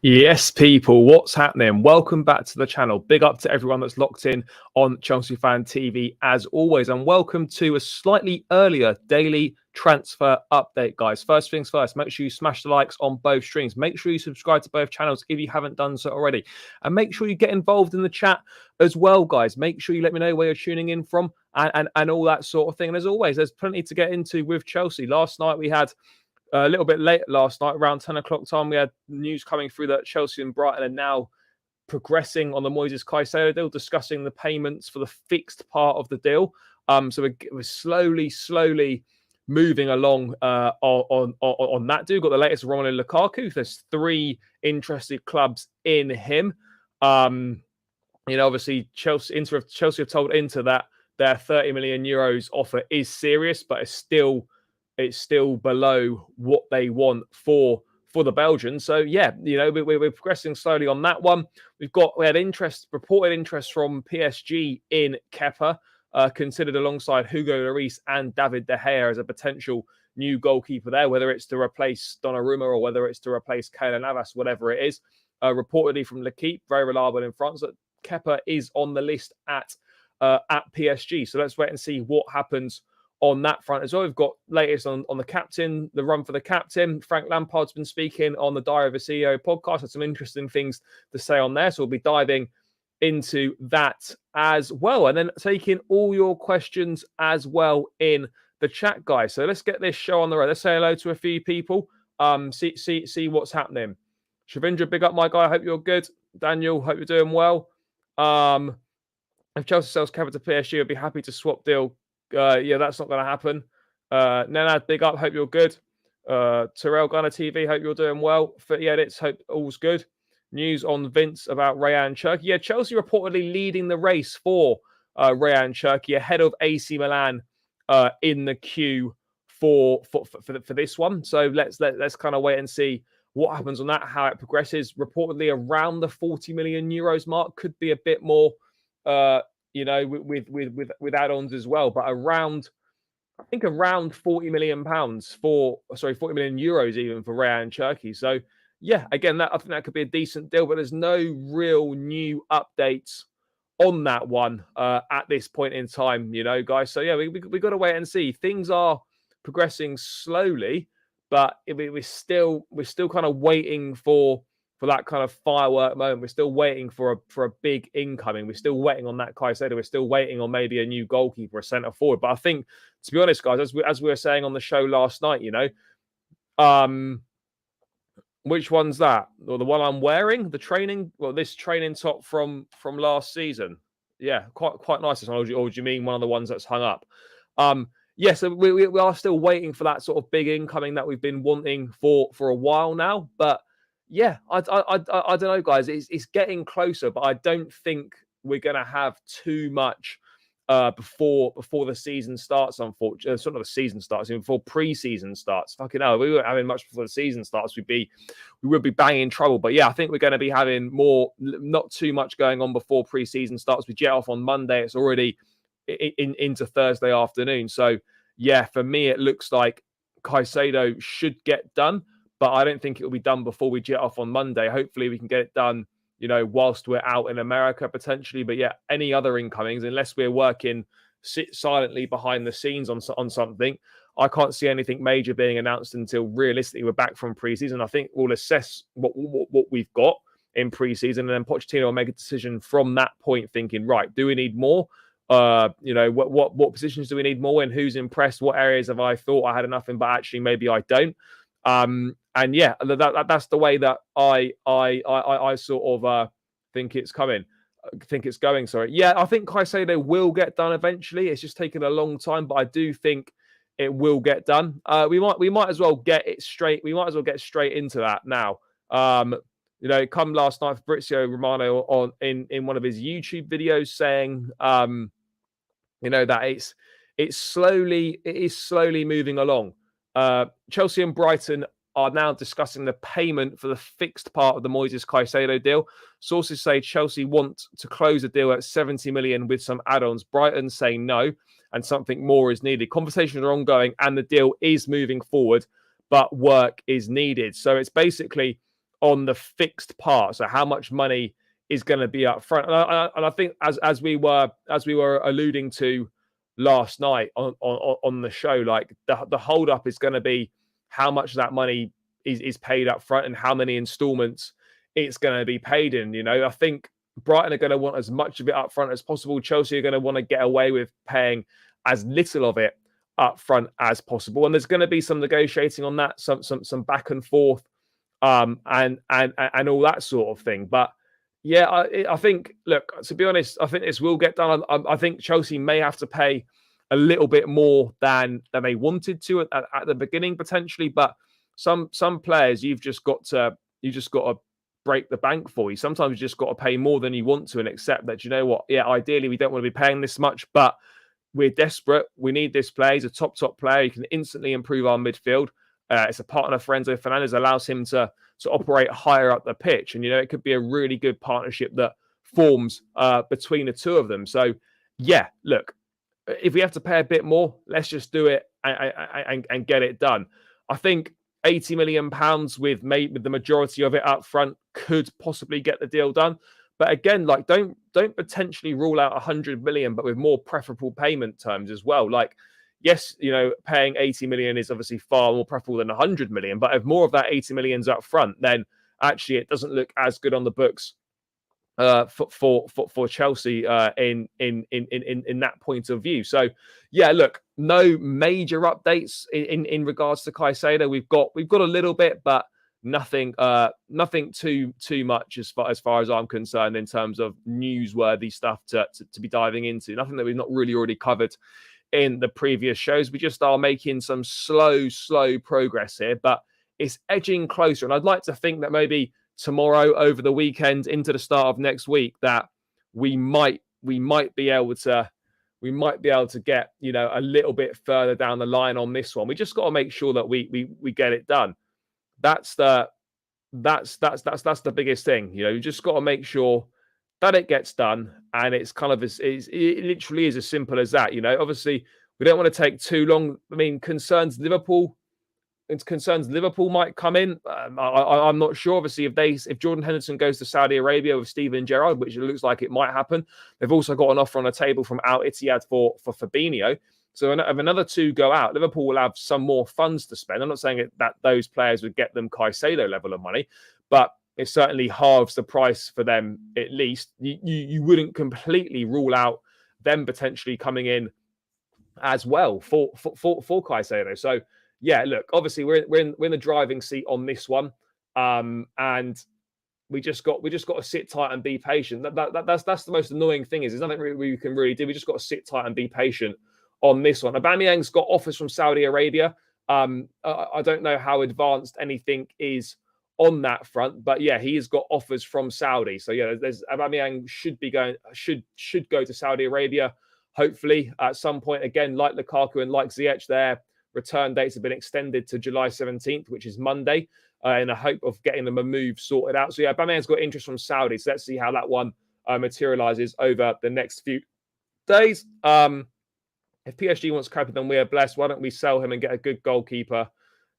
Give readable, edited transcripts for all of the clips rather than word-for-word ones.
Yes, people, what's happening? Welcome back to the channel. Big up to everyone that's locked in on Chelsea Fan TV as always, and welcome to a slightly earlier daily transfer update, guys. First things first, make sure you smash the likes on both streams. Make sure you subscribe to both channels if you haven't done so already, and make sure you get involved in the chat as well, guys. Make sure you let me know where you're tuning in from and all that sort of thing. And as always, there's plenty to get into with Chelsea. Last night we had a little bit late last night, around 10 o'clock time, we had news coming through that Chelsea and Brighton are now progressing on the Moises Caicedo deal, discussing the payments for the fixed part of the deal. So we're slowly moving along on that deal. Got the latest Romelu Lukaku. There's 3 interested clubs in him. Obviously Chelsea have told Inter that their 30 million euros offer is serious, but it's still below what they want for the Belgians. So yeah, we're progressing slowly on that one. We had reported interest from PSG in Kepa, considered alongside Hugo Lloris and David De Gea as a potential new goalkeeper there, whether it's to replace Donnarumma or whether it's to replace Keylor Navas, whatever it is. Reportedly from L'Equipe, very reliable in France, that Kepa is on the list at PSG. So let's wait and see what happens on that front as well. We've got latest on the captain, the run for the captain. Frank Lampard's been speaking on the Diary of a CEO podcast. Had some interesting things to say on there. So we'll be diving into that as well. And then taking all your questions as well in the chat, guys. So let's get this show on the road. Let's say hello to a few people. See what's happening. Shavindra, big up, my guy. I hope you're good. Daniel, hope you're doing well. If Chelsea sells Kepa to PSG, I'd be happy to swap deal. Yeah, that's not going to happen. Nenad, big up. Hope you're good. Terrell Gunner TV, hope you're doing well. Footy Edits, hope all's good. News on Vince about Rayan Cherki. Yeah, Chelsea reportedly leading the race for Rayan Cherki ahead of AC Milan in the queue for this one. So let's kind of wait and see what happens on that, how it progresses. Reportedly around the 40 million euros mark, could be a bit more. With add-ons as well, but around 40 million pounds 40 million euros even for Rayan Cherki. So yeah, again, I think that could be a decent deal, but there's no real new updates on that one at this point in time, guys. So yeah, we got to wait and see. Things are progressing slowly, but we're still kind of waiting for that kind of firework moment. We're still waiting for a big incoming. We're still waiting on that Caicedo. We're still waiting on maybe a new goalkeeper, a centre forward. But I think, to be honest, guys, as we were saying on the show last night, which one's that? Well, the one I'm wearing, this training top from last season. Yeah, quite nice. Or do you mean one of the ones that's hung up? Yeah, so we are still waiting for that sort of big incoming that we've been wanting for a while now, but. Yeah, I don't know, guys. It's getting closer, but I don't think we're going to have too much before the season starts. Unfortunately, sort of the season starts, even before pre-season starts. Fucking hell, we weren't having much before the season starts. We would be banging trouble. But yeah, I think we're going to be having not too much going on before pre-season starts. We jet off on Monday. It's already into Thursday afternoon. So yeah, for me, it looks like Caicedo should get done. But I don't think it will be done before we jet off on Monday. Hopefully we can get it done, whilst we're out in America potentially. But yeah, any other incomings, unless we're working silently behind the scenes on something, I can't see anything major being announced until realistically we're back from preseason. I think we'll assess what we've got in preseason, and then Pochettino will make a decision from that point, thinking, right, do we need more? What positions do we need more in? Who's impressed? What areas have I thought I had enough in, but actually maybe I don't? And yeah, that's the way that I sort of think it's coming. Think it's going. Sorry. Yeah, I think Caicedo will get done eventually. It's just taken a long time, but I do think it will get done. We might as well get it straight. We might as well get straight into that now. Come last night, Fabrizio Romano in one of his YouTube videos saying, that it is slowly moving along. Chelsea and Brighton are now discussing the payment for the fixed part of the Moises Caicedo deal. Sources say Chelsea want to close the deal at 70 million with some add-ons. Brighton say no, and something more is needed. Conversations are ongoing and the deal is moving forward, but work is needed. So it's basically on the fixed part. So how much money is going to be up front? And I think as we were alluding to last night on the show, like the hold up is going to be how much of that money is paid up front and how many installments it's going to be paid in. You know, I think Brighton are going to want as much of it up front as possible. Chelsea are going to want to get away with paying as little of it up front as possible. And there's going to be some negotiating on that, some back and forth, and all that sort of thing. But yeah, I think, look, to be honest, I think this will get done. I think Chelsea may have to pay a little bit more than they wanted to at the beginning potentially, but some players you've just got to break the bank for. You sometimes you just got to pay more than you want to and accept that, you know what, yeah, ideally we don't want to be paying this much, but we're desperate. We need this player. He's a top player. He can instantly improve our midfield. It's a partner of Enzo Fernandez, allows him to operate higher up the pitch. And, you know, it could be a really good partnership that forms between the two of them. So, yeah, look, if we have to pay a bit more, let's just do it and get it done. I think £80 million with the majority of it up front could possibly get the deal done. But again, like don't potentially rule out 100 million, but with more preferable payment terms as well. Like, yes, you know, paying 80 million is obviously far more preferable than 100 million. But if more of that 80 million's up front, then actually it doesn't look as good on the books for Chelsea in that point of view. So yeah, look, no major updates in regards to Caicedo. We've got a little bit, but nothing too much as far as I'm concerned in terms of newsworthy stuff to be diving into. Nothing that we've not really already covered in the previous shows. We just are making some slow progress here, but it's edging closer. And I'd like to think that maybe tomorrow, over the weekend, into the start of next week, that we might be able to get, you know, a little bit further down the line on this one. We just got to make sure that we get it done. That's the biggest thing. You know, you just got to make sure that it gets done, and it's kind of it literally is as simple as that. You know, obviously we don't want to take too long. I mean, concerns Liverpool might come in. I'm not sure. Obviously, if Jordan Henderson goes to Saudi Arabia with Steven Gerrard, which it looks like it might happen, they've also got an offer on the table from Al Ittihad for Fabinho. So if another two go out, Liverpool will have some more funds to spend. I'm not saying that those players would get them Caicedo level of money, but it certainly halves the price for them at least. You wouldn't completely rule out them potentially coming in as well for Caicedo. So yeah, look, obviously we're in the driving seat on this one, and we just got to sit tight and be patient. That's the most annoying thing. There's nothing we can really do. We just got to sit tight and be patient on this one. Aubameyang's got offers from Saudi Arabia. I don't know how advanced anything is on that front, but yeah, he has got offers from Saudi. So yeah, there's Aubameyang should go to Saudi Arabia, hopefully at some point. Again, like Lukaku and like Ziyech, their return dates have been extended to July 17th, which is Monday, in a hope of getting them a move sorted out. So yeah, Aubameyang's got interest from Saudi. So let's see how that one materializes over the next few days. If PSG wants Kepa, then we are blessed. Why don't we sell him and get a good goalkeeper,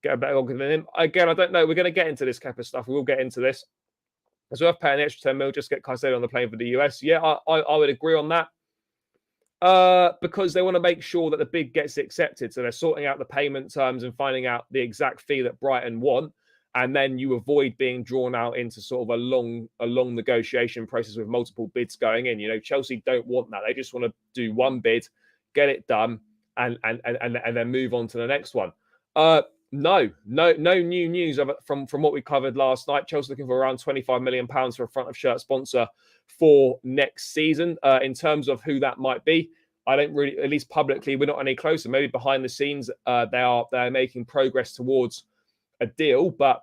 get a better goalkeeper than him? Again, I don't know. We're going to get into this Kepa stuff. We will get into this. It's worth paying the extra 10 mil, just get Caicedo on the plane for the US. Yeah, I would agree on that. Because they want to make sure that the bid gets accepted. So they're sorting out the payment terms and finding out the exact fee that Brighton want. And then you avoid being drawn out into sort of a long negotiation process with multiple bids going in. You know, Chelsea don't want that. They just want to do one bid, get it done, and then move on to the next one. No new news from what we covered last night. Chelsea looking for around £25 million for a front of shirt sponsor for next season. In terms of who that might be, I don't really, at least publicly, we're not any closer. Maybe behind the scenes, they're making progress towards a deal. But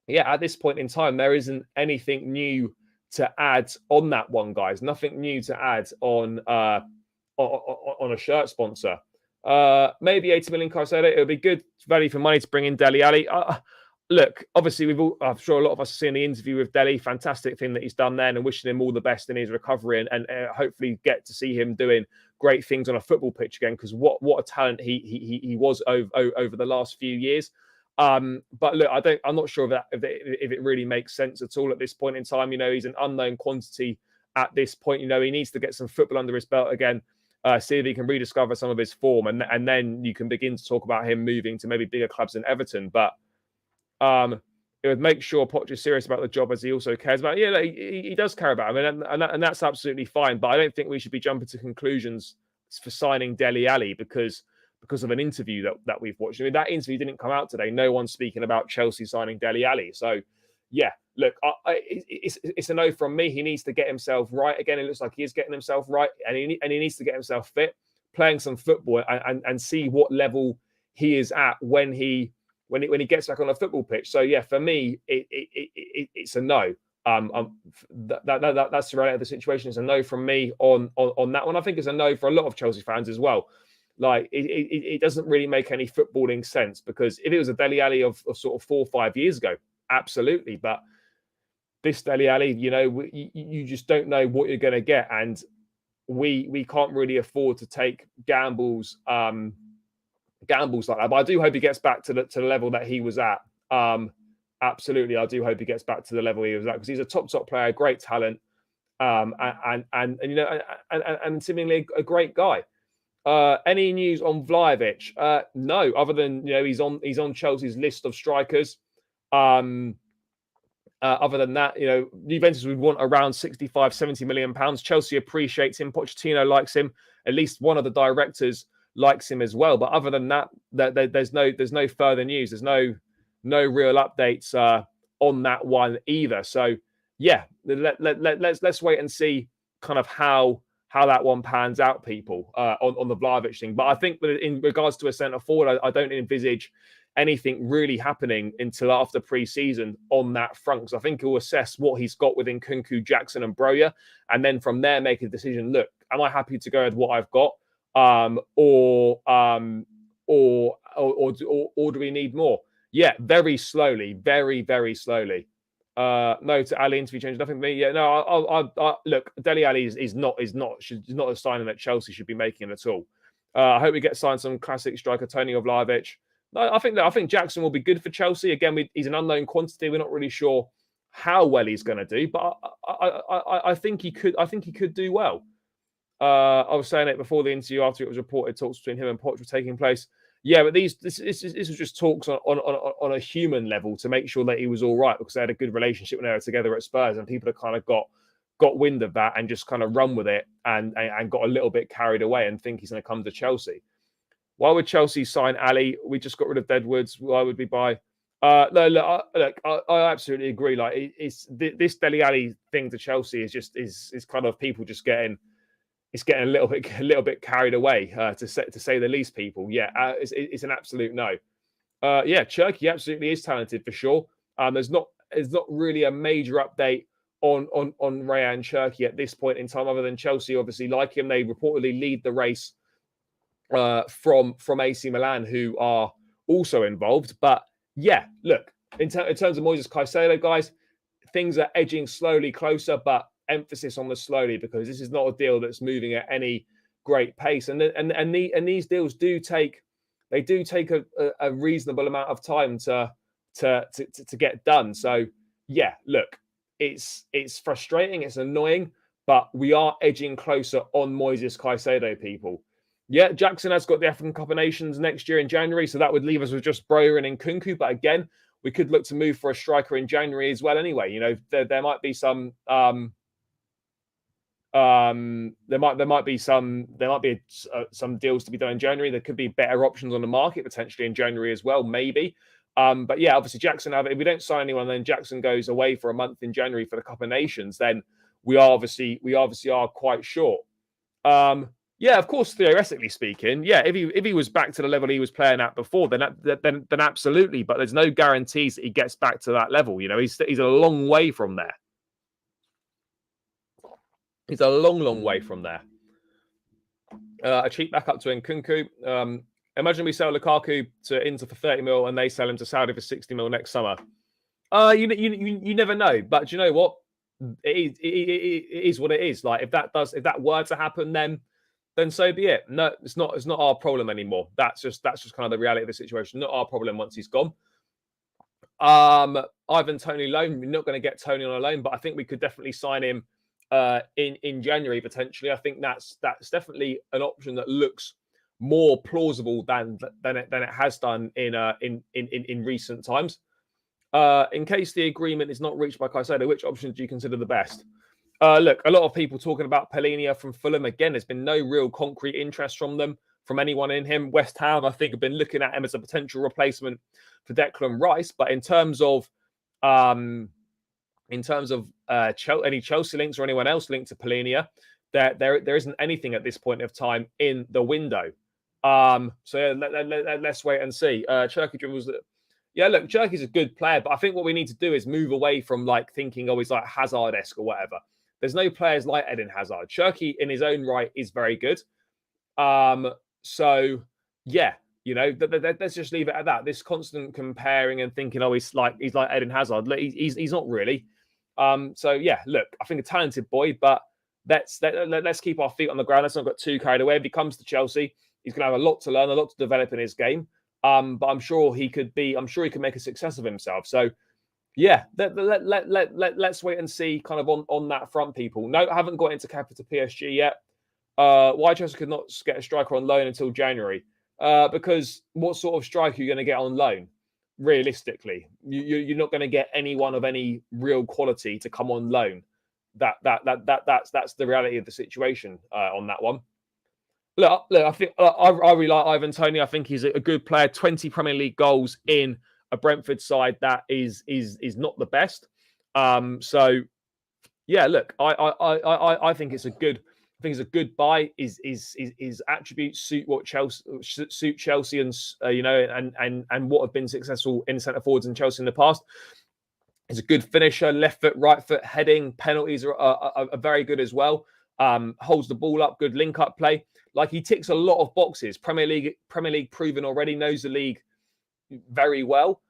yeah, at this point in time, there isn't anything new to add on that one, guys. Nothing new to add on a shirt sponsor. Maybe 80 million Caicedo. It would be good value for money to bring in Dele Alli. Look, obviously, I'm sure a lot of us have seen the interview with Dele. Fantastic thing that he's done then, and wishing him all the best in his recovery, and hopefully get to see him doing great things on a football pitch again. Because what a talent he was over the last few years. But look, I'm not sure if it really makes sense at all at this point in time. He's an unknown quantity at this point. He needs to get some football under his belt again, see if he can rediscover some of his form, and then you can begin to talk about him moving to maybe bigger clubs than Everton. But it would make sure Poch is serious about the job, as he also cares about. Yeah, he does care about him, and that's absolutely fine. But I don't think we should be jumping to conclusions for signing Dele Alli because of an interview that we've watched. That interview didn't come out today. No one's speaking about Chelsea signing Dele Alli. So, yeah, look, it's a no from me. He needs to get himself right again. It looks like he is getting himself right, and he needs to get himself fit, playing some football, and see what level he is at when he gets back on a football pitch. So, yeah, for me, it's a no. That's the reality of the situation. It's a no from me on that one. I think it's a no for a lot of Chelsea fans as well. Like it doesn't really make any footballing sense, because if it was a Dele Alli of sort of 4 or 5 years ago, absolutely. But this Dele Alli, you just don't know what you're going to get, and we can't really afford to take gambles like that. But I do hope he gets back to the level that he was at. Absolutely, I do hope he gets back to the level he was at, because he's a top player, great talent, and seemingly a great guy. Any news on Vlahovic? No, other than he's on Chelsea's list of strikers. Other than that, Juventus would want around 65-70 million pounds. Chelsea appreciates him. Pochettino likes him. At least one of the directors likes him as well. But other than that, there's no further news. There's no real updates on that one either. So yeah, let's wait and see kind of how that one pans out, people, on the Vlahovic thing. But I think that in regards to a centre forward, I don't envisage anything really happening until after pre-season on that front, because I think he'll assess what he's got within Nkunku, Jackson and Broja, and then from there make a decision. Look, am I happy to go with what I've got, or do we need more? Yeah, very slowly, very, very slowly. No to Ali interview change, nothing for me. Yeah, no. I look, Dele Alli is not a signing that Chelsea should be making at all. I hope we get signed some classic striker, Tony Vlahovic. No, I think Jackson will be good for Chelsea. Again, he's an unknown quantity. We're not really sure how well he's going to do, but I think he could. I think he could do well. I was saying it before the interview, after it was reported talks between him and Poch were taking place. Yeah, but this was just talks on a human level to make sure that he was all right, because they had a good relationship when they were together at Spurs, and people have kind of got wind of that and just kind of run with it and got a little bit carried away and think he's going to come to Chelsea. Why would Chelsea sign Ali? We just got rid of Deadwoods. Why would we buy? No, look, I absolutely agree. Like, this Dele Alli thing to Chelsea is kind of people just getting. It's getting a little bit carried away, to say the least. People, yeah, it's an absolute no. Yeah, Cherki absolutely is talented for sure. There's not really a major update on Rayan Cherki at this point in time, other than Chelsea obviously like him. They reportedly lead the race from AC Milan, who are also involved. But yeah, look, in terms of Moises Caicedo, guys, things are edging slowly closer, but emphasis on the slowly, because this is not a deal that's moving at any great pace, and these deals do take a reasonable amount of time to get done. So yeah, look, it's frustrating, it's annoying, but we are edging closer on Moises Caicedo, people. Yeah, Jackson has got the African Cup of Nations next year in January, so that would leave us with just Broja and Nkunku. But again, we could look to move for a striker in January as well. Anyway, there might be some. There might be some deals to be done in January. There could be better options on the market potentially in January as well, maybe. But yeah, obviously Jackson. If we don't sign anyone, then Jackson goes away for a month in January for the Cup of Nations. Then we obviously are quite short. Yeah, of course, theoretically speaking, yeah, if he was back to the level he was playing at before, then absolutely. But there's no guarantees that he gets back to that level. He's a long way from there. He's a long way from there. A cheap backup to Nkunku. Imagine we sell Lukaku to Inter for 30 mil and they sell him to Saudi for 60 mil next summer. You never know. But do you know what? It is what it is. Like, if that were to happen, then so be it. No, it's not our problem anymore. That's just kind of the reality of the situation. Not our problem once he's gone. Ivan Toney loan. We're not going to get Toney on a loan, but I think we could definitely sign him in January potentially. I think that's definitely an option that looks more plausible than it has done in recent times. In case the agreement is not reached by Caicedo, which option do you consider the best? Look, a lot of people talking about Palhinha from Fulham. Again, there's been no real concrete interest from anyone in him. West Ham, I think, have been looking at him as a potential replacement for Declan Rice. But in terms of any Chelsea links or anyone else linked to Palhinha, there isn't anything at this point of time in the window. Let's wait and see. Cherky dribbles. Yeah, look, Cherky's a good player, but I think what we need to do is move away from like thinking, oh, he's like Hazard-esque or whatever. There's no players like Eden Hazard. Cherky in his own right is very good. So yeah, let's just leave it at that. This constant comparing and thinking, oh, he's like Eden Hazard. He's not really. So yeah, look, I think a talented boy, but let's keep our feet on the ground. Let's not get too carried away. If he comes to Chelsea, he's going to have a lot to learn, a lot to develop in his game. But I'm sure he could make a success of himself. So yeah, let's wait and see kind of on that front, people. No, I haven't got into Kepa to PSG yet. Why Chelsea could not get a striker on loan until January? Because what sort of striker are you going to get on loan? Realistically, you're not going to get anyone of any real quality to come on loan. That's the reality of the situation on that one. Look, I think I really like Ivan Toney. I think he's a good player. 20 Premier League goals in a Brentford side that is not the best. So yeah, look, I think it's a good. I think it's a good buy. His attributes suit Chelsea and and what have been successful in centre forwards in Chelsea in the past. He's a good finisher, left foot, right foot, heading, penalties are very good as well. Holds the ball up, good link up play. Like he ticks a lot of boxes. Premier League proven already, knows the league very well.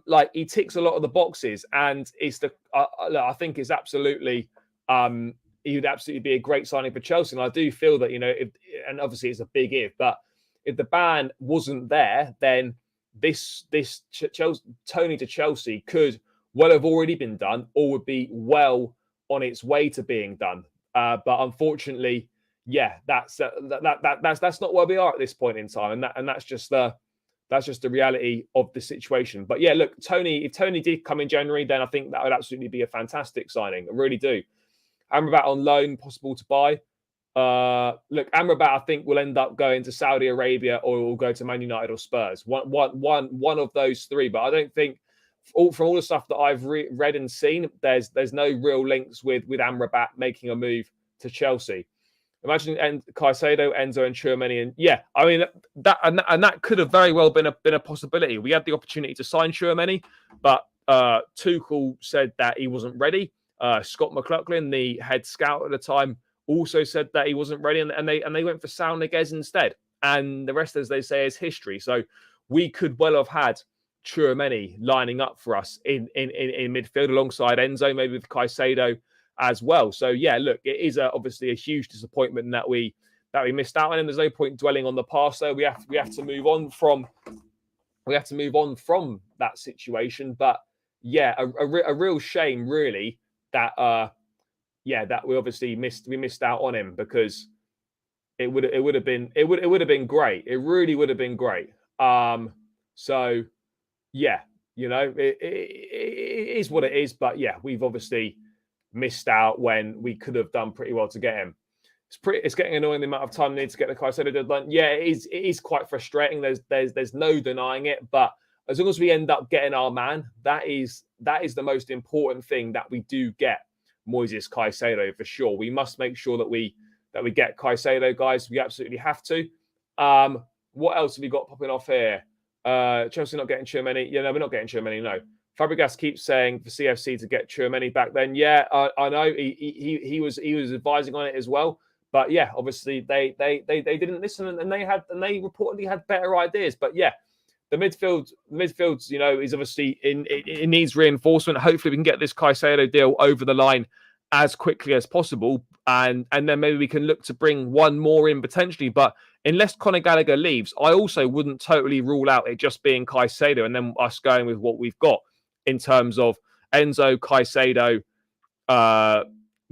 Like he ticks a lot of the boxes, and it's I think it's absolutely he would absolutely be a great signing for Chelsea. And I do feel that and obviously it's a big if, but if the ban wasn't there, then this Toney to Chelsea could well have already been done, or would be well on its way to being done. But unfortunately, yeah, that's not where we are at this point in time, and that's just the reality of the situation. But yeah, look, if Toney did come in January, then I think that would absolutely be a fantastic signing. I really do. Amrabat on loan, possible to buy. Look, Amrabat, I think, will end up going to Saudi Arabia, or will go to Man United or Spurs. One of those three. But I don't think, from all the stuff that I've read and seen, there's no real links with Amrabat making a move to Chelsea. Imagine Caicedo, Enzo, and Tchouaméni, and yeah, I mean that could have very well been a possibility. We had the opportunity to sign Tchouaméni, but Tuchel said that he wasn't ready. Scott McLaughlin, the head scout at the time, also said that he wasn't ready, and they went for Saul Niguez instead. And the rest, as they say, is history. So we could well have had Tchouaméni lining up for us in midfield alongside Enzo, maybe with Caicedo as well. So yeah, look, it is obviously a huge disappointment that we missed out on, and there's no point dwelling on the past. So we have to move on from that situation. But yeah, a real shame, really, that that we obviously missed out on him, because it would have been great. It really would have been great. So yeah, it is what it is. But yeah, we've obviously missed out when we could have done pretty well to get him. It's getting annoying the amount of time needed to get the Caicedo deadline. Yeah, it is quite frustrating. There's no denying it. But as long as we end up getting our man, that is the most important thing, that we do get Moises Caicedo for sure. We must make sure that we get Caicedo, guys. We absolutely have to. What else have we got popping off here? Chelsea not getting Tchouaméni. Yeah, no, we're not getting Tchouaméni. No. Fabregas keeps saying for CFC to get Tchouaméni back. Then yeah, I know he was advising on it as well. But yeah, obviously they didn't listen, and they reportedly had better ideas. But yeah, the midfield's is obviously it needs reinforcement. Hopefully we can get this Caicedo deal over the line as quickly as possible, and then maybe we can look to bring one more in potentially. But unless Conor Gallagher leaves, I also wouldn't totally rule out it just being Caicedo and then us going with what we've got. in terms of Enzo, Caicedo,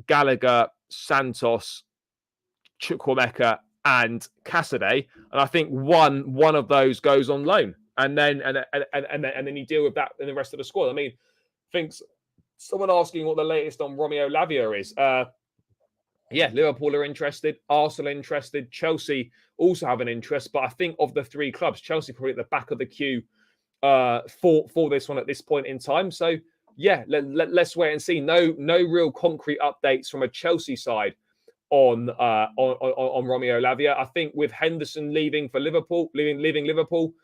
Gallagher, Santos, Chukwuemeka, and Cassidy, and I think one of those goes on loan, and then you deal with that in the rest of the squad. I mean, I think someone asking what the latest on Romeo Lavia is. Yeah, Liverpool are interested, Arsenal interested, Chelsea also have an interest, but I think of the three clubs, Chelsea probably at the back of the queue for this one at this point in time. So yeah, let's wait and see. No real concrete updates from a Chelsea side on Romeo Lavia. I think with Henderson leaving for Liverpool, leaving Liverpool,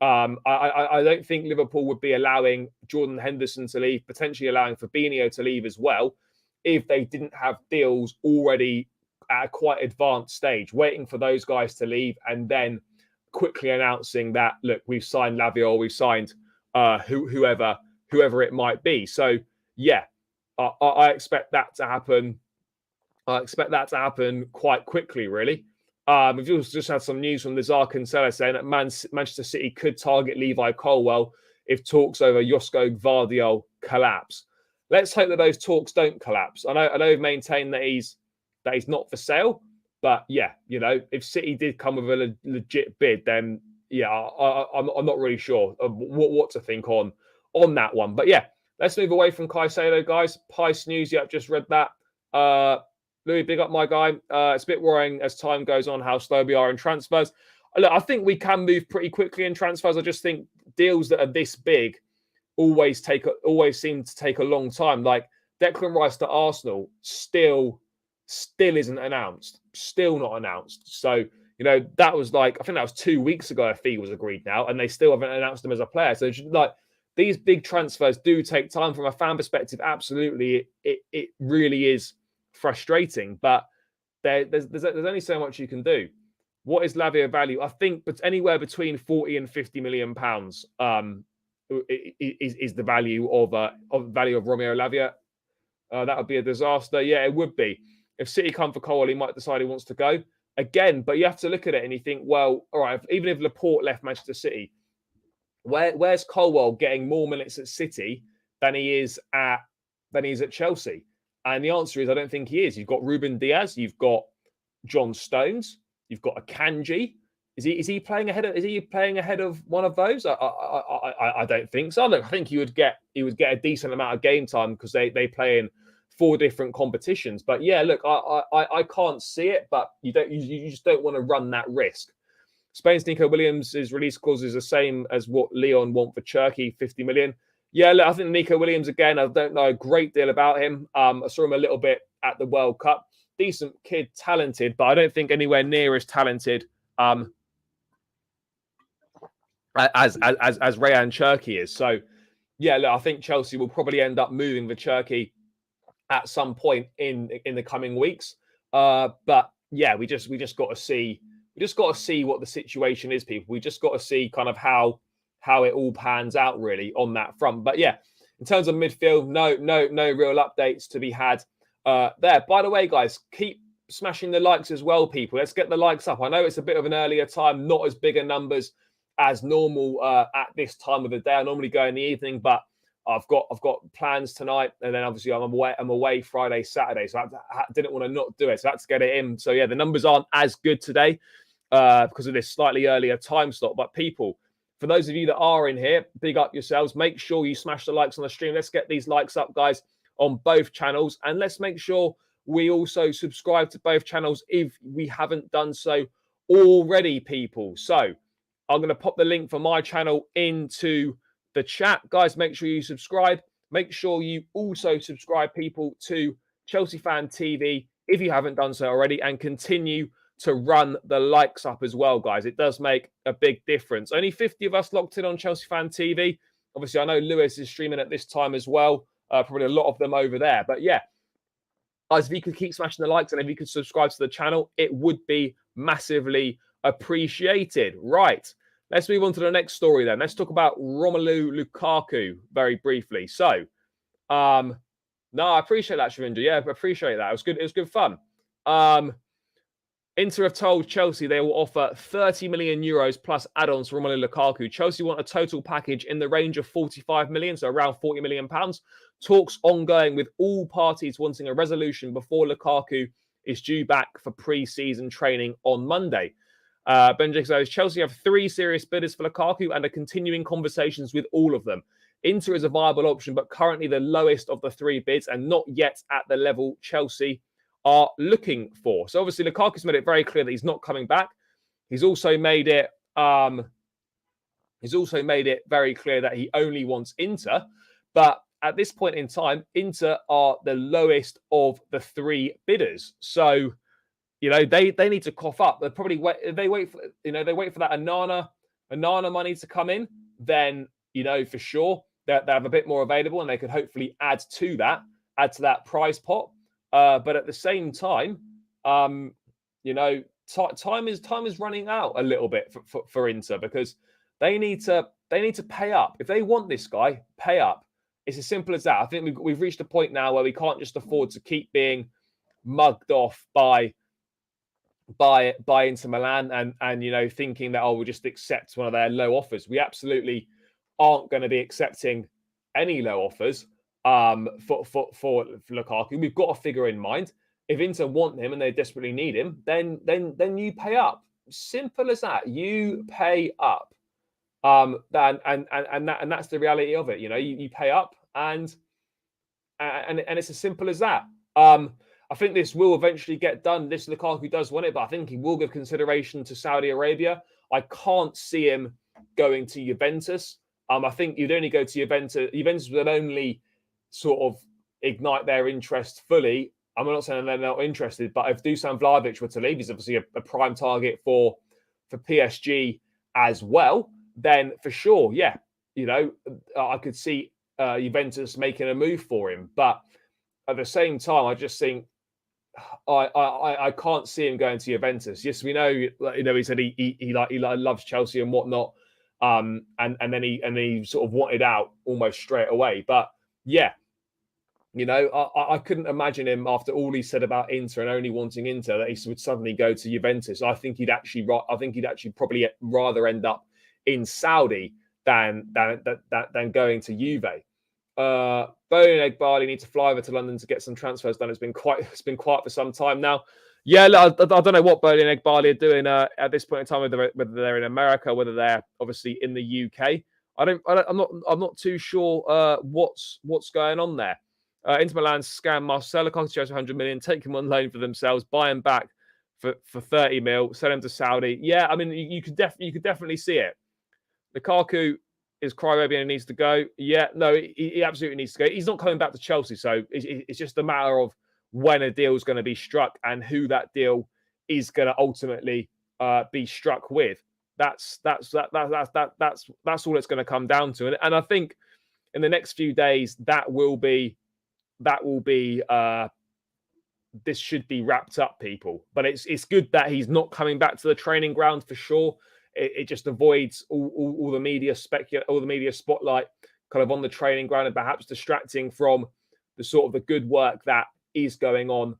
I don't think Liverpool would be allowing Jordan Henderson to leave, potentially allowing Fabinho to leave as well, if they didn't have deals already at a quite advanced stage, waiting for those guys to leave and then quickly announcing that, look, we've signed Lavia or we've signed whoever it might be. So yeah, I expect that to happen. I expect that to happen quite quickly, really. We've just had some news from Lazar Kinsella saying that Manchester City could target Levi Colwill if talks over Josko Gvardiol collapse. Let's hope that those talks don't collapse. I know we've maintained that he's not for sale, but yeah, you know, if City did come with a legit bid, then yeah, I'm not really sure what to think on that one. But yeah, let's move away from Caicedo, guys. Pice news, yeah, I've just read that. Louis, big up my guy. It's a bit worrying as time goes on how slow we are in transfers. Look, I think we can move pretty quickly in transfers. I just think deals that are this big always seem to take a long time. Like Declan Rice to Arsenal still isn't announced. Still not announced. So, you know, that was like, I think that was 2 weeks ago a fee was agreed now, and they still haven't announced him as a player. So like these big transfers do take time from a fan perspective. Absolutely. It really is frustrating, but there's only so much you can do. What is Lavia value? I think but anywhere between 40 and 50 million pounds is the value of Romeo Lavia. That would be a disaster. Yeah, it would be. If City come for Colwill, he might decide he wants to go again. But you have to look at it and you think, well, all right, even if Laporte left Manchester City, where's Colwill getting more minutes at City than he is at Chelsea? And the answer is, I don't think he is. You've got Ruben Diaz, you've got John Stones, you've got Akanji. Is he playing ahead of one of those? I don't think so. Look, I think he would get a decent amount of game time because they play in 4 different competitions. But yeah, look, I can't see it, but you just don't want to run that risk. Spain's Nico Williams' release clause is the same as what Leon want for Cherki, 50 million. Yeah, look, I think Nico Williams, again, I don't know a great deal about him. I saw him a little bit at the World Cup. Decent kid, talented, but I don't think anywhere near as talented as Rayan Cherki is. So, yeah, look, I think Chelsea will probably end up moving the Cherki at some point in the coming weeks. But yeah, we just got to see what the situation is, people. We just got to see kind of how it all pans out really on that front. But yeah, in terms of midfield, no real updates to be had there. By the way, guys, keep smashing the likes as well, people. Let's get the likes up. I know it's a bit of an earlier time, not as big a numbers as normal at this time of the day. I normally go in the evening, but I've got plans tonight, and then obviously I'm away Friday, Saturday, so I didn't want to not do it, so I had to get it in. So yeah, the numbers aren't as good today because of this slightly earlier time slot. But people, for those of you that are in here, big up yourselves. Make sure you smash the likes on the stream. Let's get these likes up, guys, on both channels, and let's make sure we also subscribe to both channels if we haven't done so already, people. So I'm going to pop the link for my channel into the chat. Guys, make sure you subscribe. Make sure you also subscribe, people, to Chelsea Fan TV if you haven't done so already, and continue to run the likes up as well, guys. It does make a big difference. Only 50 of us locked in on Chelsea Fan TV. Obviously, I know Lewis is streaming at this time as well. Probably a lot of them over there. But yeah, guys, if you could keep smashing the likes and if you could subscribe to the channel, it would be massively appreciated. Right. Let's move on to the next story then. Let's talk about Romelu Lukaku very briefly. So, no, I appreciate that, Shavindra. Yeah, I appreciate that. It was good. It was good fun. Inter have told Chelsea they will offer 30 million euros plus add-ons for Romelu Lukaku. Chelsea want a total package in the range of 45 million, so around 40 million pounds. Talks ongoing with all parties wanting a resolution before Lukaku is due back for pre-season training on Monday. Benjic says Chelsea have 3 serious bidders for Lukaku and are continuing conversations with all of them. Inter is a viable option, but currently the lowest of the 3 bids and not yet at the level Chelsea are looking for. So obviously Lukaku's made it very clear that he's not coming back. He's also made it very clear that he only wants Inter. But at this point in time, Inter are the lowest of the 3 bidders. So, you know, they need to cough up. They probably wait for that Anana money to come in, then, you know, for sure they have a bit more available and they could hopefully add to that prize pot. But at the same time, you know, time is running out a little bit for Inter because they need to pay up. If they want this guy, pay up. It's as simple as that. I think we've reached a point now where we can't just afford to keep being mugged off by Inter Milan and you know, thinking that we'll just accept one of their low offers. We absolutely aren't going to be accepting any low offers. For Lukaku, we've got a figure in mind. If Inter want him and they desperately need him, then you pay up. Simple as that. You pay up. And that's the reality of it. You know, you pay up, and it's as simple as that. I think this will eventually get done. This Lukaku does want it, but I think he will give consideration to Saudi Arabia. I can't see him going to Juventus. I think you'd only go to Juventus. Juventus would only sort of ignite their interest fully. I'm not saying they're not interested, but if Dusan Vlahovic were to leave, he's obviously a prime target for PSG as well, then for sure, yeah, you know, I could see Juventus making a move for him. But at the same time, I just think I can't see him going to Juventus. Yes, we know, you know, he said he loves Chelsea and whatnot, and then he sort of wanted out almost straight away. But yeah, you know, I couldn't imagine him after all he said about Inter and only wanting Inter that he would suddenly go to Juventus. I think he'd actually probably rather end up in Saudi than going to Juve. Bowley and Egg Barley need to fly over to London to get some transfers done. It's been quiet for some time now. Yeah, I don't know what Bowley and Egg Barley are doing at this point in time, whether they're in America, whether they're obviously in the UK. I'm not too sure what's going on there. Inter Milan scam Marcelo Lukaku 100 million, take him on loan for themselves, buy him back for 30 mil, sell him to Saudi. Yeah, I mean you could definitely see it. Lukaku is crybaby and needs to go. Yeah, no, he absolutely needs to go. He's not coming back to Chelsea, so it's just a matter of when a deal is going to be struck and who that deal is going to ultimately be struck with. That's all it's going to come down to. And I think in the next few days this should be wrapped up, people. But it's good that he's not coming back to the training ground for sure. It just avoids all the media spotlight kind of on the training ground and perhaps distracting from the sort of the good work that is going on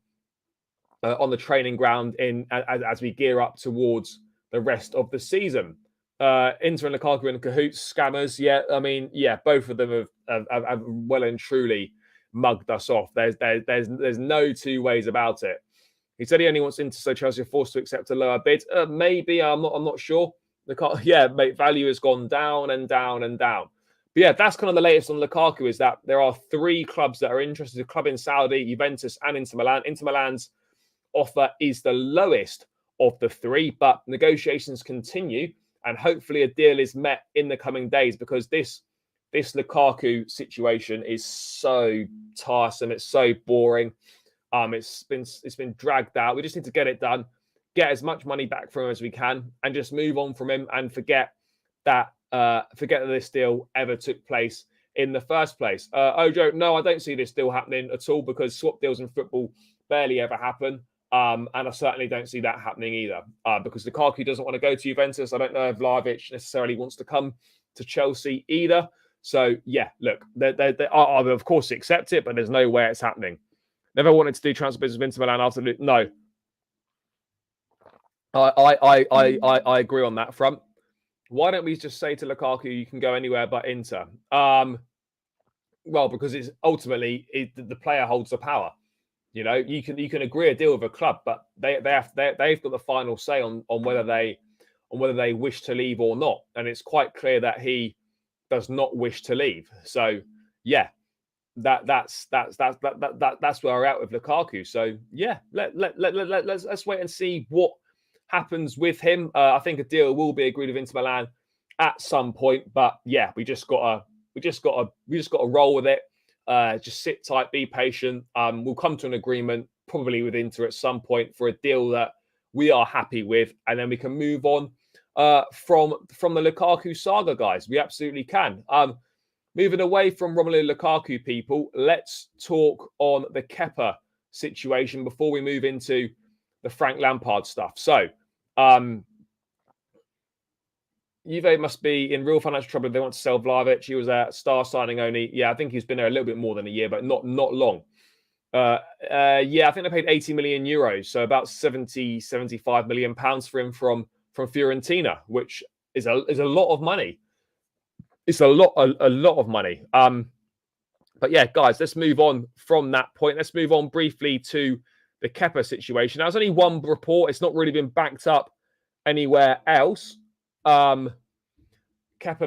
the training ground as we gear up towards the rest of the season. Inter and Lukaku and cahoots, scammers. Yeah, I mean, yeah, both of them have well and truly mugged us off. There's no two ways about it. He said he only wants Inter, so Chelsea are forced to accept a lower bid. Maybe I'm not sure. Yeah, mate, value has gone down and down and down. But yeah, that's kind of the latest on Lukaku, is that there are 3 clubs that are interested: a club in Saudi, Juventus, and Inter Milan. Inter Milan's offer is the lowest of the 3, but negotiations continue, and hopefully a deal is met in the coming days, because this Lukaku situation is so tiresome. It's so boring. It's been dragged out. We just need to get it done, get as much money back from him as we can, and just move on from him and forget that this deal ever took place in the first place. Ojo, no, I don't see this deal happening at all, because swap deals in football barely ever happen. And I certainly don't see that happening either, because Lukaku doesn't want to go to Juventus. I don't know if Vlahovic necessarily wants to come to chelsea either. So yeah, look, I will of course accept it, but there's no way it's happening. Never wanted to do transfer business with Inter Milan after. No. I agree on that front. Why don't we just say to Lukaku, you can go anywhere but Inter? Well, because it's ultimately the player holds the power. You know, you can agree a deal with a club, but they've got the final say on whether they wish to leave or not. And it's quite clear that he does not wish to leave. So yeah, that's where we're at with Lukaku. So yeah, let's wait and see what happens with him. I think a deal will be agreed with Inter Milan at some point, but yeah, we just gotta roll with it. Just sit tight, be patient. We'll come to an agreement probably with Inter at some point for a deal that we are happy with, and then we can move on from the Lukaku saga, guys. We absolutely can. Moving away from Romelu Lukaku, people, let's talk on the Kepa situation before we move into the Frank Lampard stuff. So, Juve must be in real financial trouble if they want to sell Vlahovic. He was a star signing only. Yeah, I think he's been there a little bit more than a year, but not long. Yeah, I think they paid 80 million euros, so about 75 million pounds for him from Fiorentina, which is a lot of money. It's a lot of money. But yeah, guys, let's move on from that point. Let's move on briefly to the Kepa situation. Now, there's only one report. It's not really been backed up anywhere else. Kepa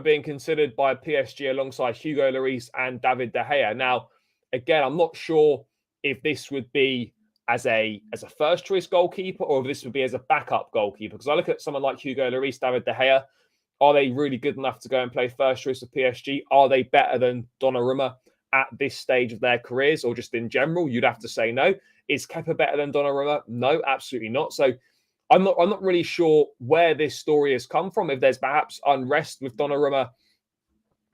being considered by PSG alongside Hugo Lloris and David De Gea. Now, again, I'm not sure if this would be as a first choice goalkeeper or if this would be as a backup goalkeeper. Because I look at someone like Hugo Lloris, David De Gea. Are they really good enough to go and play first choice of PSG? Are they better than Donnarumma at this stage of their careers, or just in general? You'd have to say no. Is Kepa better than Donnarumma? No, absolutely not. So I'm not really sure where this story has come from. If there's perhaps unrest with Donnarumma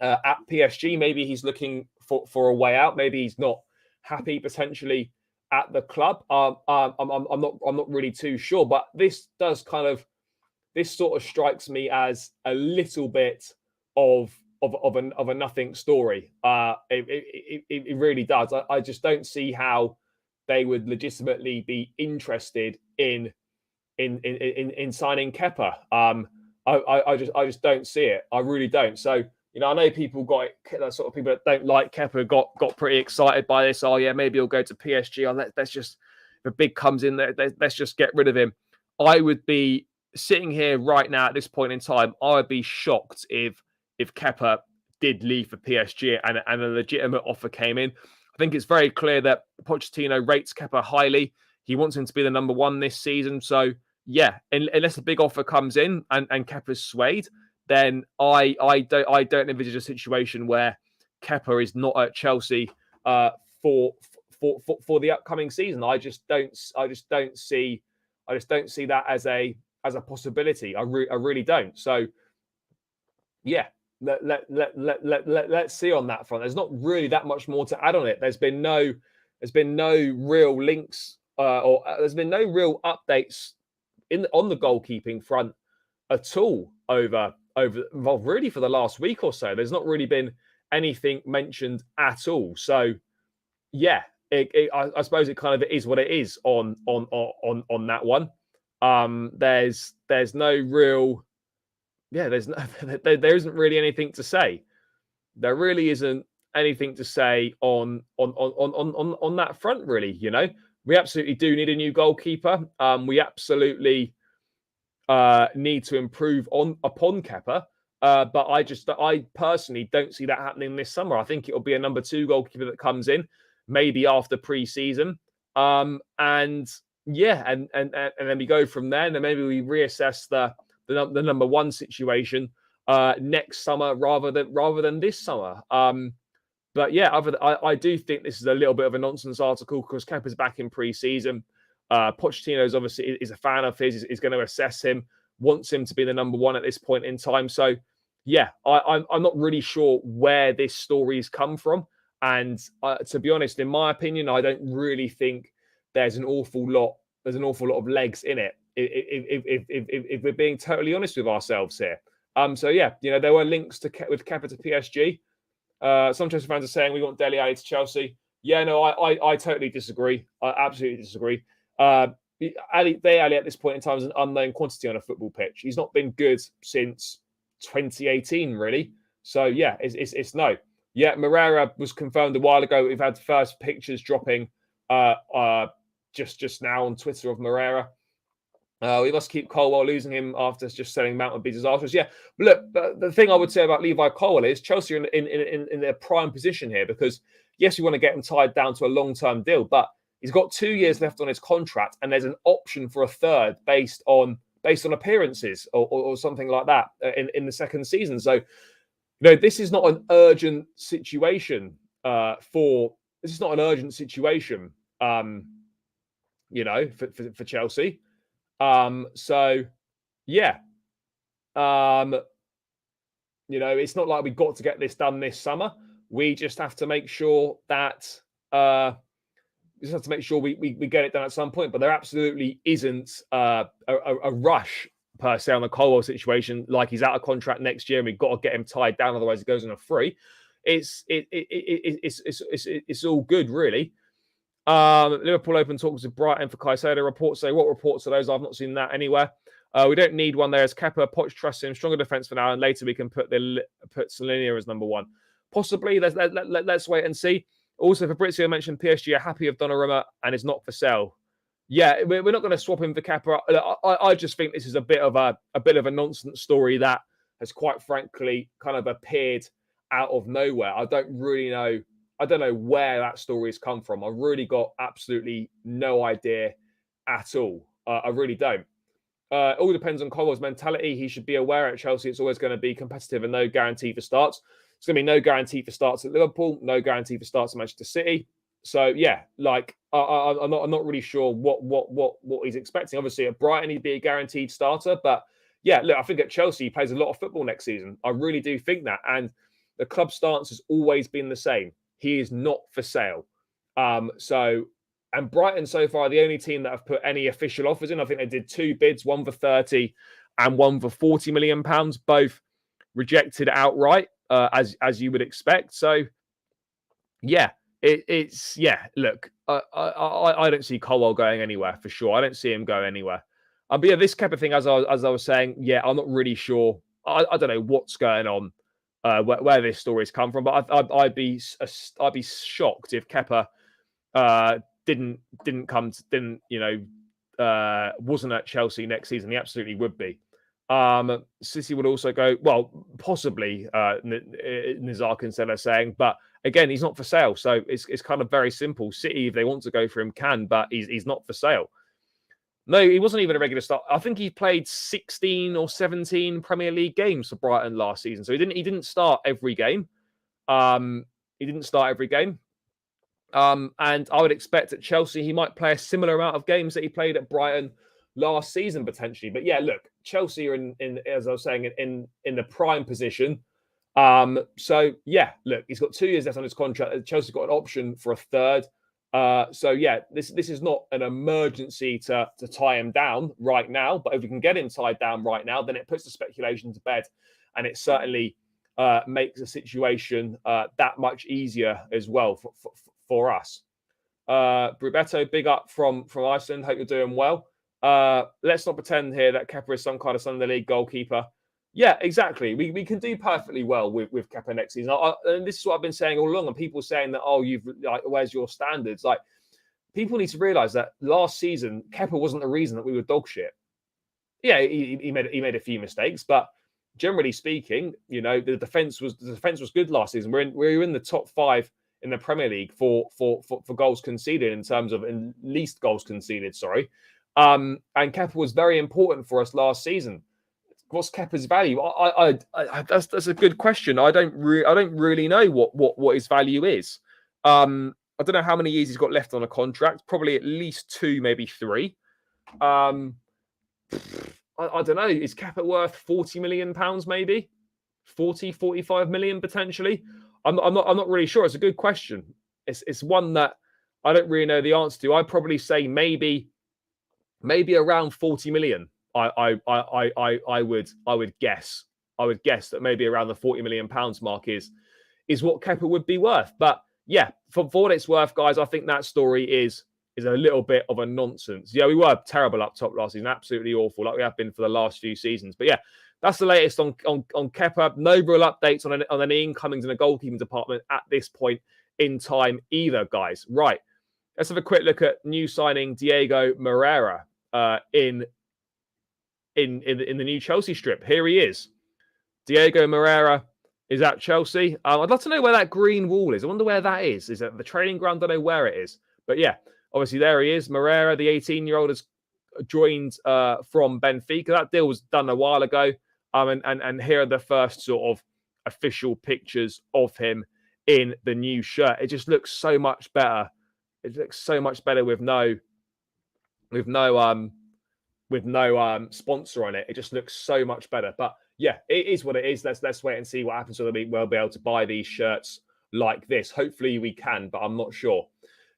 at PSG, maybe he's looking for a way out. Maybe he's not happy potentially at the club. I'm not really too sure. But this sort of strikes me as a little bit of a nothing story. It really does. I just don't see how they would legitimately be interested in signing Kepa. I just don't see it. I really don't. So, you know, I know people got it, sort of people that don't like Kepa got pretty excited by this. Oh yeah, maybe he'll go to PSG. Let's just, if a big comes in there, let's just get rid of him. I would be sitting here right now at this point in time. I would be shocked if Kepa did leave for PSG and a legitimate offer came in. I think it's very clear that Pochettino rates Kepa highly. He wants him to be the number one this season. So yeah, unless a big offer comes in and Kepa's swayed, then I don't envisage a situation where Kepa is not at Chelsea for the upcoming season. I just don't see that as a possibility. I really don't. So yeah, let's see on that front. There's not really that much more to add on it. There's been no real links or there's been no real updates on the goalkeeping front at all over well, really for the last week or so. There's not really been anything mentioned at all. So yeah, I suppose it kind of is what it is on that one. There's no real, yeah, there isn't really anything to say. There really isn't anything to say on that front, really. You know, we absolutely do need a new goalkeeper. We absolutely need to improve upon Kepa. But I personally don't see that happening this summer. I think it'll be a number 2 goalkeeper that comes in, maybe after pre-season. And yeah, and then we go from there, and then maybe we reassess the number 1 situation next summer rather than this summer. But yeah, I do think this is a little bit of a nonsense article because Kepa's back in pre-season. Pochettino's obviously is a fan of his, is going to assess him, wants him to be the number 1 at this point in time. So yeah, I'm not really sure where this story's come from. And to be honest, in my opinion, I don't really think there's an awful lot of legs in it. If we're being totally honest with ourselves here. So yeah, you know, there were links with Kepa to PSG. Some Chelsea fans are saying we want Dele Alli to Chelsea. Yeah, no, I totally disagree. I absolutely disagree. Ali at this point in time is an unknown quantity on a football pitch. He's not been good since 2018, really. So yeah, it's no. Yeah, Moreira was confirmed a while ago. We've had first pictures dropping just now on Twitter of Moreira. We must keep Colwell. Losing him after just selling Mount would be disastrous. Yeah, but look, the thing I would say about Levi Colwell is Chelsea are in their prime position here, because yes, we want to get him tied down to a long-term deal, but he's got 2 years left on his contract, and there's an option for a third based on appearances or something like that in the second season. So, this is not an urgent situation for Chelsea. So yeah, it's not like we've got to get this done this summer. We just have to make sure that we get it done at some point. But there absolutely isn't a rush per se on the Colwell situation. Like, he's out of contract next year, and we've got to get him tied down, otherwise he goes on a free. It's all good, really. Liverpool open talks with Brighton for Caicedo. Reports say, what reports are those? I've not seen that anywhere. We don't need one there as Kepa. Poch trusts him. Stronger defense for now, and later we can put Salinia as number one. Possibly. Let's wait and see. Also, Fabrizio mentioned PSG are happy with Donnarumma and is not for sale. Yeah, we're not going to swap him for Kepa. I just think this is a bit of a nonsense story that has, quite frankly, kind of appeared out of nowhere. I don't know where that story's come from. I've really got absolutely no idea at all. I really don't. It all depends on Colwell's mentality. He should be aware at Chelsea it's always going to be competitive and no guarantee for starts. It's going to be no guarantee for starts at Liverpool, no guarantee for starts at Manchester City. So yeah, I'm not really sure what he's expecting. Obviously at Brighton he'd be a guaranteed starter, but yeah, look, I think at Chelsea he plays a lot of football next season. I really do think that, and the club stance has always been the same. He is not for sale. And Brighton so far are the only team that have put any official offers in. I think they did 2 bids, one for 30 and one for 40 million pounds, both rejected outright, as you would expect. So yeah, look, I don't see Colwell going anywhere for sure. I don't see him going anywhere. But yeah, this Kepa thing, as I was saying, yeah, I'm not really sure. I don't know what's going on. Where this story's come from, but I'd be shocked if Kepa wasn't at Chelsea next season. He absolutely would be. City would also go, well, possibly Nizar Kinsella saying, but again, he's not for sale. So it's kind of very simple. City, if they want to go for him, can, but he's not for sale. No, he wasn't even a regular start. I think he played 16 or 17 Premier League games for Brighton last season. So he didn't start every game. And I would expect at Chelsea he might play a similar amount of games that he played at Brighton last season potentially. But yeah, look, Chelsea are in as I was saying, in the prime position. So yeah, look, he's got 2 years left on his contract. Chelsea's got an option for a third. So yeah, this is not an emergency to tie him down right now. But if we can get him tied down right now, then it puts the speculation to bed, and it certainly makes the situation that much easier as well for us. Brubetto, big up from Iceland. Hope you're doing well. Let's not pretend here that Kepa is some kind of Sunday League goalkeeper. Yeah, exactly. We can do perfectly well with Kepa next season. And this is what I've been saying all along. And people saying that, where's your standards? Like, people need to realise that last season Kepa wasn't the reason that we were dog shit. Yeah, he made a few mistakes, but generally speaking, the defense was good last season. We were in the top 5 in the Premier League for goals conceded, in terms of in least goals conceded. Sorry, and Kepa was very important for us last season. What's Kepa's value? That's a good question. I don't really know what his value is. I don't know how many years he's got left on a contract. Probably at least 2, maybe 3. I don't know. Is Kepa worth 40 million pounds? Maybe 40, 45 million potentially. I'm not really sure. It's a good question. It's one that I don't really know the answer to. I'd probably say maybe around 40 million. I would guess. I would guess that maybe around the 40 million pounds mark is what Kepa would be worth. But yeah, for what it's worth, guys, I think that story is is a little bit of a nonsense. Yeah, we were terrible up top last season, absolutely awful, like we have been for the last few seasons. But yeah, that's the latest on Kepa. No real updates on any incomings in the goalkeeping department at this point in time either, guys. Right, let's have a quick look at new signing Diego Moreira in the new Chelsea strip. Here he is. Diego Moreira is at Chelsea. I'd love to know where that green wall is. I wonder where that is. Is it the training ground? I don't know where it is. But yeah, obviously there he is. Moreira, the 18-year-old, has joined from Benfica. That deal was done a while ago. And here are the first sort of official pictures of him in the new shirt. It just looks so much better. It looks so much better with no sponsor on it. It just looks so much better. But yeah, it is what it is. Let's wait and see what happens. So we'll be able to buy these shirts like this. Hopefully we can, but I'm not sure.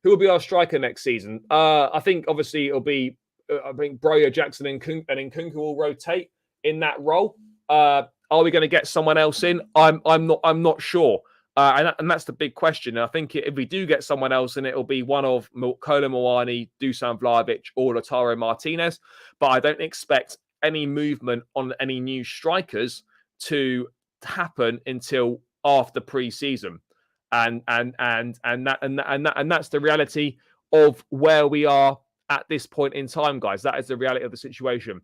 Who will be our striker next season? I think obviously it'll be. I think Broja, Jackson, and Nkunku will rotate in that role. Are we going to get someone else in? I'm not sure. And that's the big question. And I think if we do get someone else in, it'll be one of Kolo Muani, Dusan Vlahovic, or Lautaro Martinez. But I don't expect any movement on any new strikers to happen until after pre-season. And that's the reality of where we are at this point in time, guys. That is the reality of the situation.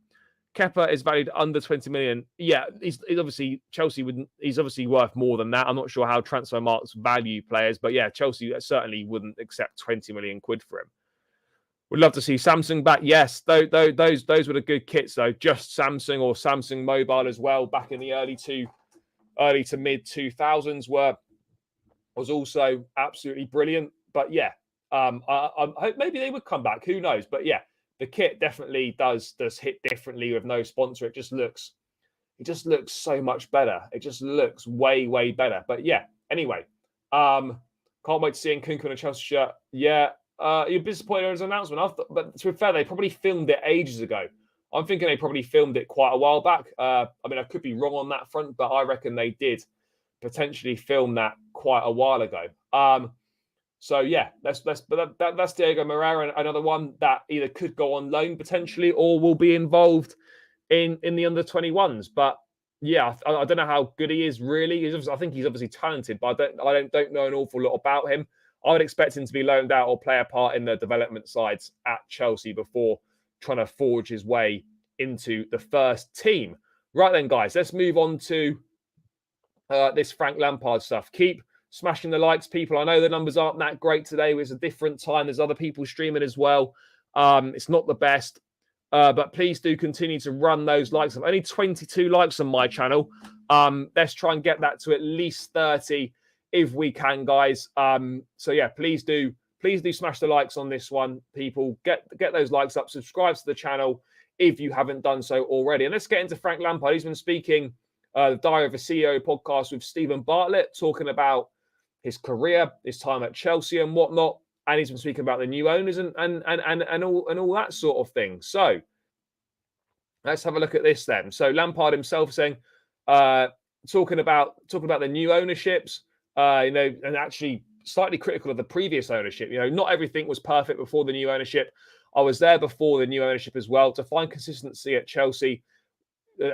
Kepa is valued under 20 million. Yeah, he's obviously Chelsea wouldn't. He's obviously worth more than that. I'm not sure how transfer marks value players, but yeah, Chelsea certainly wouldn't accept 20 million quid for him. Would love to see Samsung back. Yes, those were the good kits though. Just Samsung or Samsung Mobile as well. Back in the early to mid 2000s was also absolutely brilliant. But yeah, I hope maybe they would come back. Who knows? But yeah. The kit definitely does hit differently with no sponsor. It just looks so much better. It just looks way better. But yeah, anyway, can't wait to see Nkunku in a Chelsea shirt. Yeah, you're disappointed with his announcement. But to be fair, they probably filmed it ages ago. I'm thinking they probably filmed it quite a while back. I mean, I could be wrong on that front, but I reckon they did potentially film that quite a while ago. So yeah, that's Diego Moreira, another one that either could go on loan potentially or will be involved in the under 21s. But yeah, I don't know how good he is really. I think he's obviously talented, but I don't know an awful lot about him. I would expect him to be loaned out or play a part in the development sides at Chelsea before trying to forge his way into the first team. Right then, guys, let's move on to this Frank Lampard stuff. Keep smashing the likes, people. I know the numbers aren't that great today. It's a different time. There's other people streaming as well. It's not the best. But please do continue to run those likes. I'm only 22 likes on my channel. Let's try and get that to at least 30 if we can, guys. So yeah, please do smash the likes on this one, people. Get those likes up. Subscribe to the channel if you haven't done so already. And let's get into Frank Lampard. He's been speaking the Diary of a CEO podcast with Stephen Bartlett, talking about his career, his time at Chelsea and whatnot. And he's been speaking about the new owners and all that sort of thing. So let's have a look at this then. So Lampard himself saying, talking about the new ownerships, and actually slightly critical of the previous ownership. Not everything was perfect before the new ownership. I was there before the new ownership as well. To find consistency at Chelsea,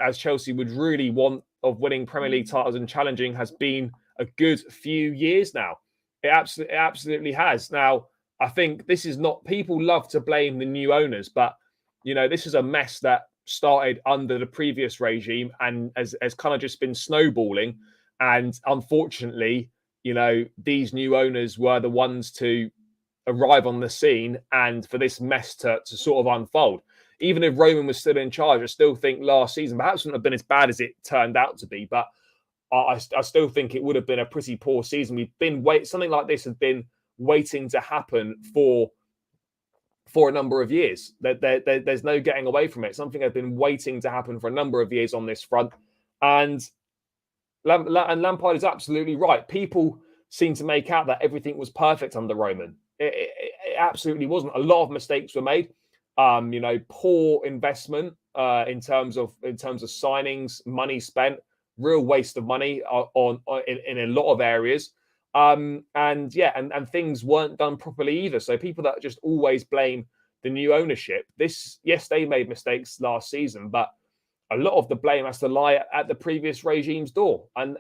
as Chelsea would really want, of winning Premier League titles and challenging, has been a good few years now. It absolutely has. Now, I think this is not, people love to blame the new owners, but this is a mess that started under the previous regime and has kind of just been snowballing. And unfortunately, these new owners were the ones to arrive on the scene and for this mess to sort of unfold. Even if Roman was still in charge, I still think last season perhaps wouldn't have been as bad as it turned out to be, but I still think it would have been a pretty poor season. Something like this has been waiting to happen for a number of years. There's no getting away from it. Something has been waiting to happen for a number of years on this front. And Lampard is absolutely right. People seem to make out that everything was perfect under Roman. It absolutely wasn't. A lot of mistakes were made. Poor investment in terms of signings, money spent, real waste of money in a lot of areas. And things weren't done properly either. So people that just always blame the new ownership, yes, they made mistakes last season, but a lot of the blame has to lie at the previous regime's door. And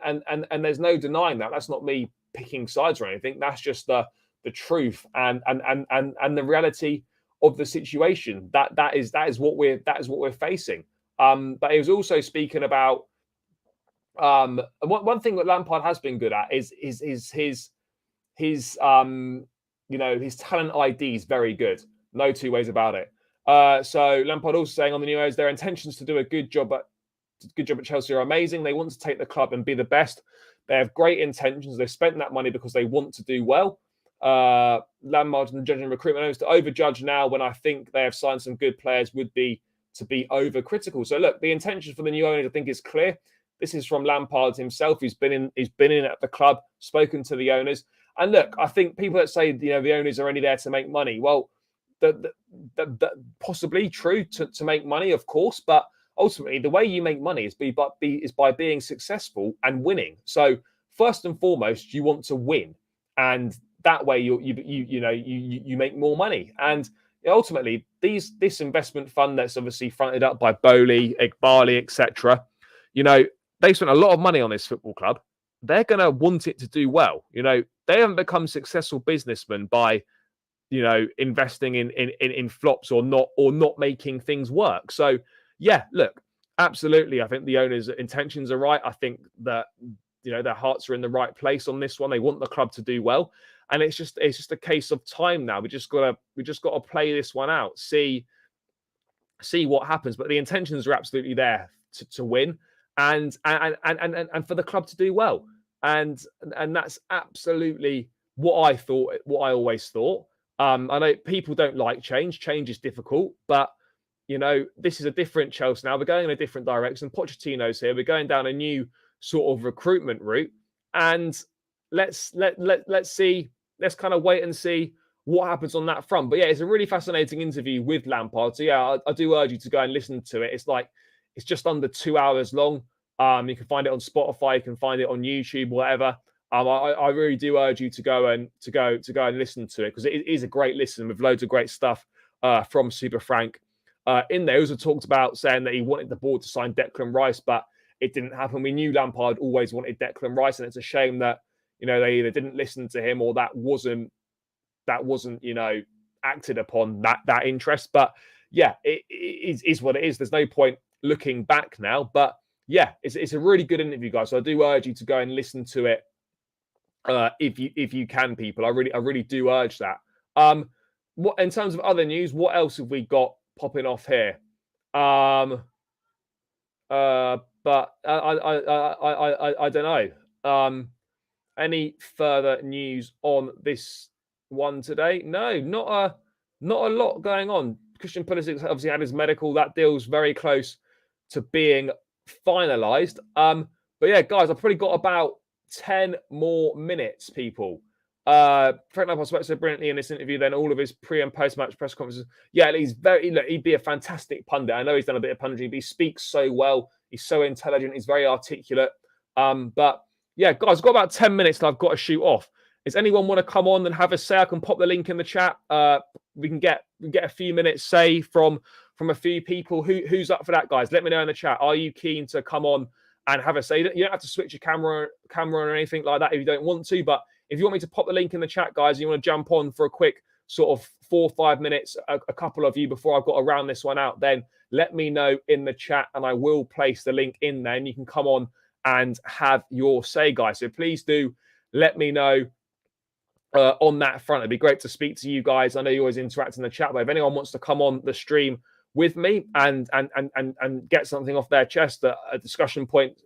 there's no denying that. That's not me picking sides or anything. That's just the truth and the reality of the situation. That is what we're facing. But he was also speaking about one thing that Lampard has been good at is his his talent ID is very good. No two ways about it. So Lampard also saying on the news their intentions to do a good job at Chelsea are amazing. They want to take the club and be the best. They have great intentions. They've spent that money because they want to do well. Lampard and judging recruitment owners to overjudge now when I think they have signed some good players would be to be overcritical. So look, the intention for the new owners I think is clear. This is from Lampard himself. He's been in at the club, spoken to the owners. And look, I think people that say the owners are only there to make money. Well, the possibly true to make money, of course, but ultimately the way you make money is by being successful and winning. So first and foremost, you want to win, and that way you make more money. And ultimately, this investment fund that's obviously fronted up by Bowley, Igbali, etc. They spent a lot of money on this football club. They're going to want it to do well. They haven't become successful businessmen by, investing in flops or not making things work. So, yeah, look, absolutely. I think the owners' intentions are right. I think that, their hearts are in the right place on this one. They want the club to do well. And it's just a case of time now. We just got to play this one out, see what happens. But the intentions are absolutely there to win. And for the club to do well, and that's absolutely what I thought. What I always thought. I know people don't like change. Change is difficult, but this is a different Chelsea now. We're going in a different direction. Pochettino's here. We're going down a new sort of recruitment route, and let's see. Let's kind of wait and see what happens on that front. But yeah, it's a really fascinating interview with Lampard. So yeah, I do urge you to go and listen to it. It's just under 2 hours long. You can find it on Spotify. You can find it on YouTube, whatever. I really do urge you to go and listen to it, because it is a great listen with loads of great stuff from Super Frank. In there, he also talked about saying that he wanted the board to sign Declan Rice, but it didn't happen. We knew Lampard always wanted Declan Rice, and it's a shame that they either didn't listen to him or that wasn't acted upon that interest. But yeah, it is what it is. There's no point looking back now, but yeah, it's a really good interview, guys. So I do urge you to go and listen to it if you can, people. I really do urge that. What in terms of other news, what else have we got popping off here? But I don't know. Any further news on this one today? No, not a lot going on. Christian Pulisic obviously had his medical. That deal's very close to being finalised. But yeah, guys, I've probably got about 10 more minutes, people. Frank Lampard spoke so brilliantly in this interview, then all of his pre- and post-match press conferences. Yeah, he'd be a fantastic pundit. I know he's done a bit of punditry, but he speaks so well. He's so intelligent. He's very articulate. But yeah, guys, I've got about 10 minutes and I've got to shoot off. Does anyone want to come on and have a say? I can pop the link in the chat. We can get a few minutes say from a few people. Who's up for that, guys? Let me know in the chat. Are you keen to come on and have a say? You don't have to switch your camera or anything like that if you don't want to. But if you want me to pop the link in the chat, guys, and you want to jump on for a quick sort of 4 or 5 minutes, a couple of you before I've got to round this one out, then let me know in the chat and I will place the link in there and you can come on and have your say, guys. So please do let me know on that front. It'd be great to speak to you guys. I know you always interact in the chat, but if anyone wants to come on the stream with me and get something off their chest, a discussion point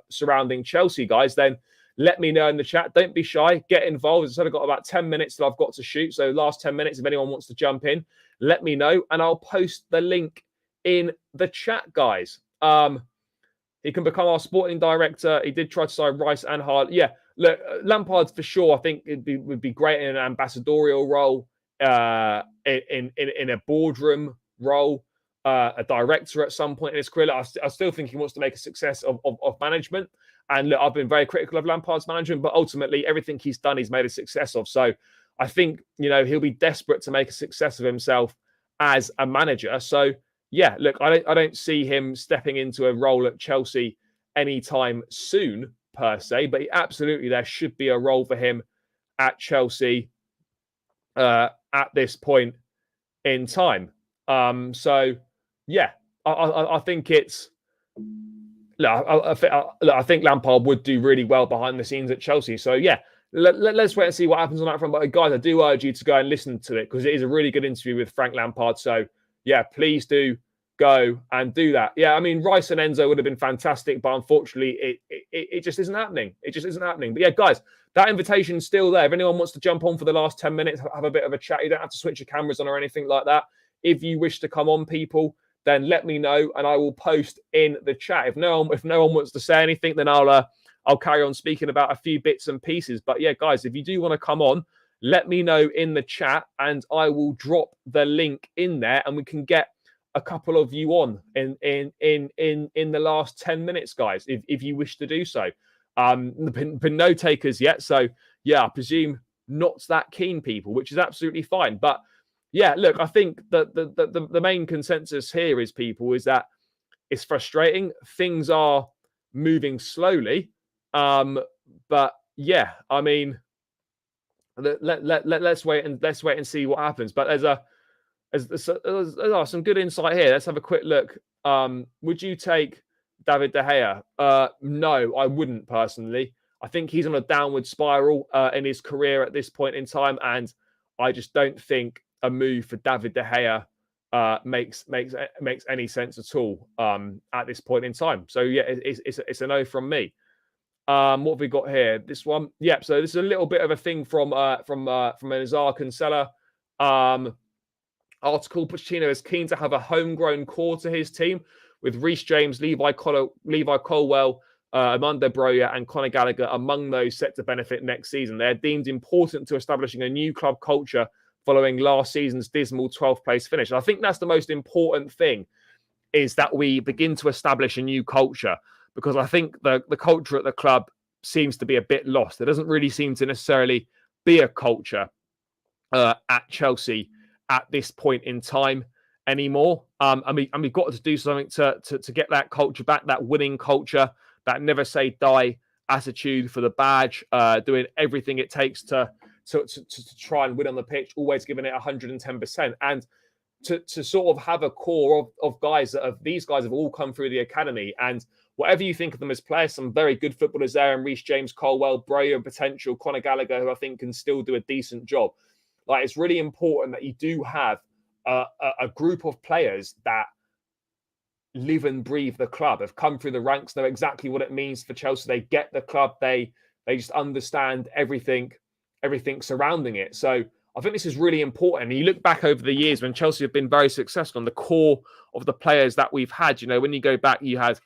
surrounding Chelsea, guys, then let me know in the chat. Don't be shy. Get involved. I've only got about 10 minutes that I've got to shoot. So last 10 minutes, if anyone wants to jump in, let me know. And I'll post the link in the chat, guys. He can become our sporting director. He did try to sign Rice and Hard. Yeah, look, Lampard for sure. I think would be great in an ambassadorial role, in a boardroom role. a director at some point in his career. I still think he wants to make a success of management. And look, I've been very critical of Lampard's management, but ultimately everything he's done, he's made a success of. So I think, he'll be desperate to make a success of himself as a manager. So yeah, look, I don't see him stepping into a role at Chelsea anytime soon per se, but absolutely there should be a role for him at Chelsea at this point in time. So yeah, I think it's. I think Lampard would do really well behind the scenes at Chelsea. So yeah, let's wait and see what happens on that front. But guys, I do urge you to go and listen to it because it is a really good interview with Frank Lampard. So yeah, please do go and do that. Yeah, I mean, Rice and Enzo would have been fantastic, but unfortunately, it just isn't happening. It just isn't happening. But yeah, guys, that invitation's still there. If anyone wants to jump on for the last 10 minutes, have a bit of a chat, you don't have to switch your cameras on or anything like that. If you wish to come on, people, then let me know and I will post in the chat. If no one wants to say anything, then I'll carry on speaking about a few bits and pieces. But yeah, guys, if you do want to come on, let me know in the chat and I will drop the link in there and we can get a couple of you on in the last 10 minutes, guys, if you wish to do so. Been no takers yet, so yeah, I presume not that keen, people, which is absolutely fine. But yeah, look, I think that the main consensus here is that it's frustrating. Things are moving slowly, but yeah, I mean, let's wait and see what happens. But there's some good insight here. Let's have a quick look. Would you take David De Gea? No, I wouldn't personally. I think he's on a downward spiral in his career at this point in time, and I just don't think a move for David De Gea makes any sense at all at this point in time. So yeah, it's a no from me. What have we got here? This one, yeah. So this is a little bit of a thing from Azar Cancella. Article: Pochettino is keen to have a homegrown core to his team with Reece James, Levi Colwell, Armando Broja, and Conor Gallagher among those set to benefit next season. They're deemed important to establishing a new club culture following last season's dismal 12th place finish. And I think that's the most important thing, is that we begin to establish a new culture, because I think the culture at the club seems to be a bit lost. There doesn't really seem to necessarily be a culture at Chelsea at this point in time anymore. And we've got to do something to get that culture back, that winning culture, that never say die attitude for the badge, doing everything it takes to try and win on the pitch, always giving it 110%. And to sort of have a core of guys these guys have all come through the academy. And whatever you think of them as players, some very good footballers there, and Reece James, Colwell, Broja, and potential Conor Gallagher, who I think can still do a decent job. Like, it's really important that you do have a group of players that live and breathe the club, have come through the ranks, know exactly what it means for Chelsea. They get the club. They just understand everything surrounding it. So I think this is really important. And you look back over the years when Chelsea have been very successful, and the core of the players that we've had, when you go back, you had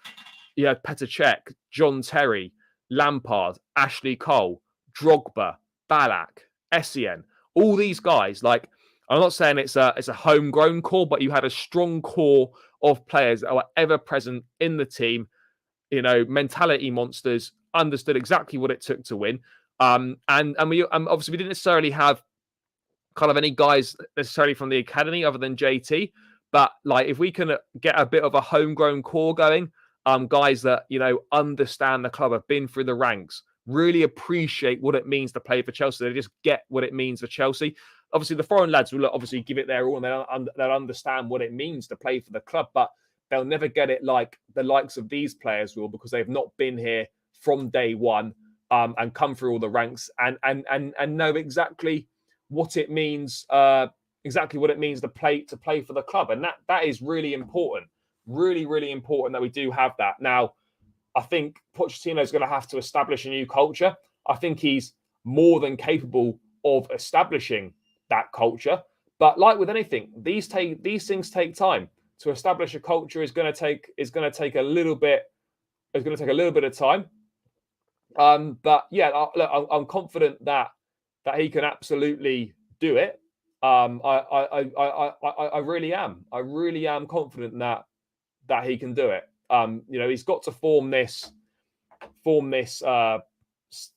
Petr Cech, John Terry, Lampard, Ashley Cole, Drogba, Ballack, Essien. All these guys, like, I'm not saying it's a homegrown core, but you had a strong core of players that were ever present in the team, mentality monsters, understood exactly what it took to win. And we obviously we didn't necessarily have kind of any guys necessarily from the academy other than JT, but like, if we can get a bit of a homegrown core going, guys that understand the club, have been through the ranks, really appreciate what it means to play for Chelsea. They just get what it means for Chelsea. Obviously, the foreign lads will obviously give it their all, and they'll understand what it means to play for the club, but they'll never get it like the likes of these players will, because they've not been here from day one, and come through all the ranks and know exactly what it means, to play for the club. And that is really important. Really, really important that we do have that. Now, I think Pochettino is going to have to establish a new culture. I think he's more than capable of establishing that culture. But like with anything, these things take time. To establish a culture is going to take a little bit. It's going to take a little bit of time. But yeah, I'm confident that he can absolutely do it. I really am. I really am confident that he can do it. You know, he's got to form this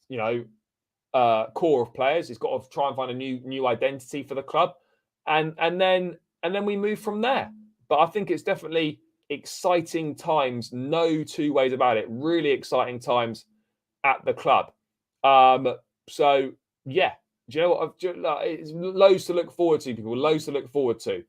you know, core of players. He's got to try and find a new identity for the club, and then we move from there. But I think it's definitely exciting times. No two ways about it. Really exciting times at the club. So yeah, do you know what? It's loads to look forward to, people. Loads to look forward to.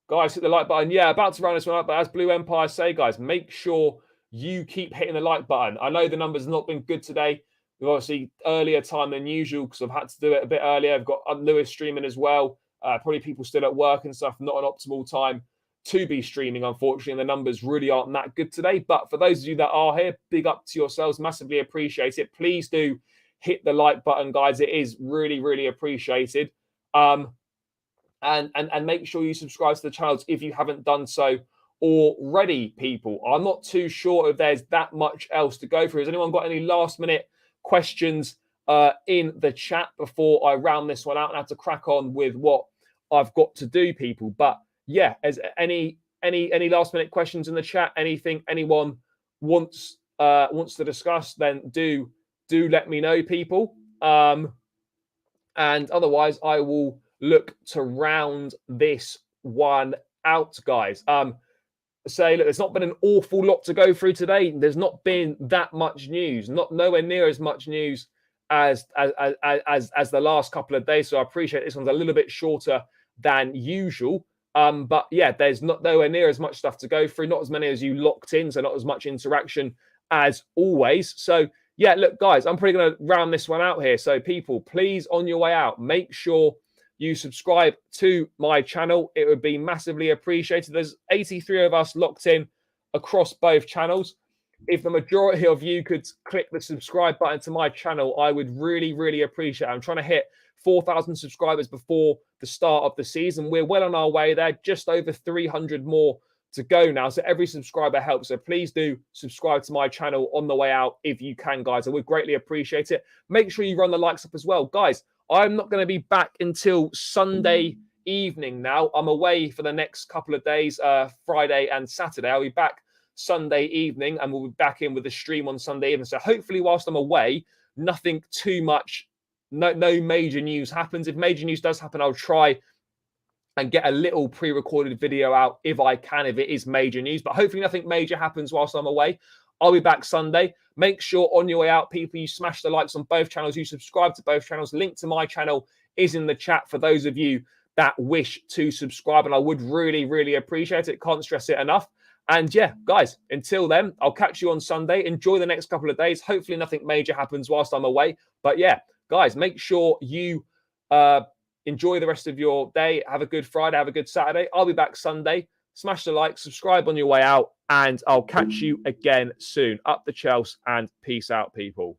Guys, hit the like button. Yeah, about to round this one up, but as Blue Empire say, guys, make sure you keep hitting the like button. I know the numbers have not been good today. We've obviously earlier time than usual because I've had to do it a bit earlier. I've got Lewis streaming as well. Probably people still at work and stuff. Not an optimal time to be streaming, unfortunately. And the numbers really aren't that good today. But for those of you that are here, big up to yourselves. Massively appreciate it. Please do hit the like button, guys. It is really, really appreciated. And make sure you subscribe to the channels if you haven't done so already, people. I'm not too sure if there's that much else to go through. Has anyone got any last minute questions in the chat before I round this one out and have to crack on with what I've got to do, people? But yeah, as any last minute questions in the chat, anything anyone wants to discuss, then do let me know, people. And otherwise, I will look to round this one out, guys. Look, there's not been an awful lot to go through today. There's not been that much news, nowhere near as much news as the last couple of days. So I appreciate this one's a little bit shorter than usual. But yeah, there's nowhere near as much stuff to go through. Not as many as you locked in, so not as much interaction as always. So yeah, look, guys, I'm probably going to round this one out here. So people, please, on your way out, make sure you subscribe to my channel. It would be massively appreciated. There's 83 of us locked in across both channels. If the majority of you could click the subscribe button to my channel, I would really, really appreciate it. I'm trying to hit 4,000 subscribers before the start of the season. We're well on our way there, just over 300 more to go now. So every subscriber helps. So please do subscribe to my channel on the way out if you can, guys. I would greatly appreciate it. Make sure you run the likes up as well. Guys, I'm not going to be back until Sunday evening now. I'm away for the next couple of days, Friday and Saturday. I'll be back Sunday evening and we'll be back in with the stream on Sunday evening. So hopefully whilst I'm away, nothing too much, no major news happens. If major news does happen, I'll try and get a little pre-recorded video out if I can, if it is major news. But hopefully nothing major happens whilst I'm away. I'll be back Sunday. Make sure on your way out, people, you smash the likes on both channels. You subscribe to both channels. Link to my channel is in the chat for those of you that wish to subscribe. And I would really, really appreciate it. Can't stress it enough. And yeah, guys, until then, I'll catch you on Sunday. Enjoy the next couple of days. Hopefully nothing major happens whilst I'm away. But yeah, guys, make sure you enjoy the rest of your day. Have a good Friday. Have a good Saturday. I'll be back Sunday. Smash the like, subscribe on your way out, and I'll catch you again soon. Up the Chelsea and peace out, people.